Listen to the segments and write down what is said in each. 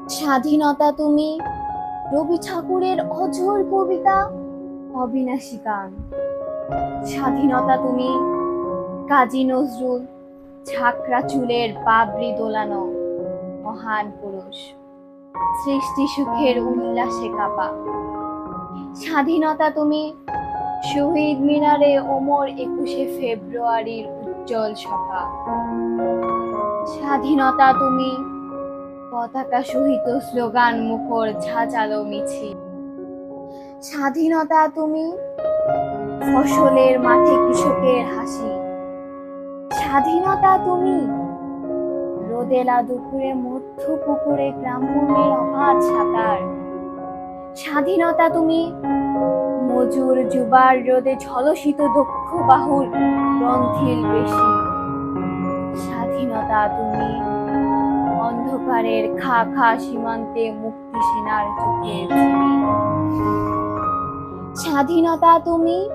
স্বাধীনতা তুমি, রবি ঠাকুরের অঝোর কবিতা, অবিনাশী গান। স্বাধীনতা তুমি, কাজী নজরুল ঝাঁকড়া চুলের পাবড়ি দোলানো মহান পুরুষ, সৃষ্টি সুখের উল্লাসে কাপা। স্বাধীনতা তুমি, শহীদ মিনারে ওমর 21শে ফেব্রুয়ারির উজ্জ্বল সভা। স্বাধীনতা তুমি, পতাকা সহিত স্লোগান মুখর ঝাঁঝালো মিছিল। স্বাধীনতা তুমি, ফসলের মাঠে কৃষকের হাসি। স্বাধীনতা তুমি, রোদেলা দুপুরে মধ্য পুকুরে গ্রাম্যের অবাধ সাঁতার। স্বাধীনতা তুমি, মজুর যুবার রোদে ঝলসিত দক্ষ বাহুর গ্রন্থিল বেশি। স্বাধীনতা তুমি, অন্ধকারের খা খা সীমান্তে মুক্তি সেনার চোখের ছবি। স্বাধীনতা তুমি,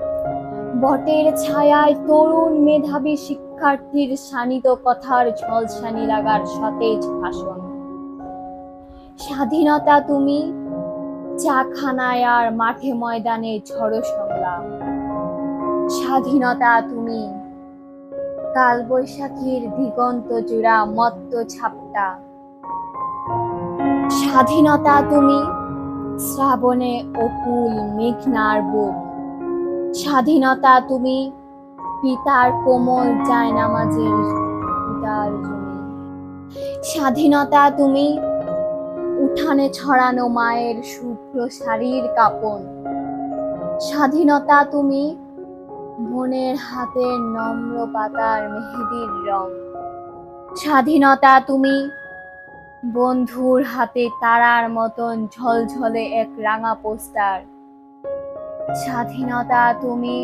বটের ছায়ায় তরুণ মেধাবী শিক্ষার্থীর শানিত কথার ঝলসানি লাগার সতেজ ভাষণ। স্বাধীনতা তুমি, চাখানায় আর মাঠে ময়দানে ঝড়ো সংগ্রাম। স্বাধীনতা তুমি, কাল বৈশাখীর দিগন্ত জোড়া মত্ত ছাপটা। স্বাধীনতা তুমি, শ্রাবণে অকুল মেঘনার বুক। স্বাধীনতা তুমি, পিতার কোমল জায়নামাজের উদার জমি। স্বাধীনতা তুমি, উঠানে ছড়ানো মায়ের শুভ্র শাড়ির কাপড়। স্বাধীনতা তুমি, বোনের হাতের নম্র পাতার মেহেদির রং। স্বাধীনতা তুমি, বন্ধুর হাতে তারার মতন ঝলঝলে এক রাঙা পোস্টার। স্বাধীনতা তুমি,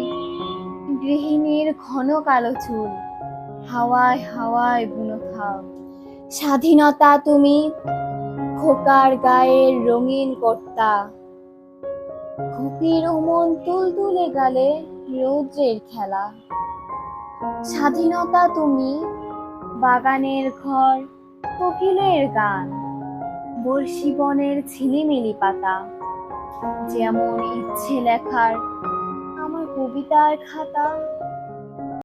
গৃহিণীর ঘন কালো চুল, হাওয়ায় হাওয়ায় বুনো খাও। স্বাধীনতা তুমি, খোকার গায়ের রঙিন কর্তা, খুকির উমন তুলতুলে গালে রৌদ্রের খেলা। স্বাধীনতা তুমি, বাগানের ঘর, কোকিলের গান, বর্ষি বনের ঝিলিমিলি পাতা। যেমন ইচ্ছে লেখার আমার কবিতার খাতা।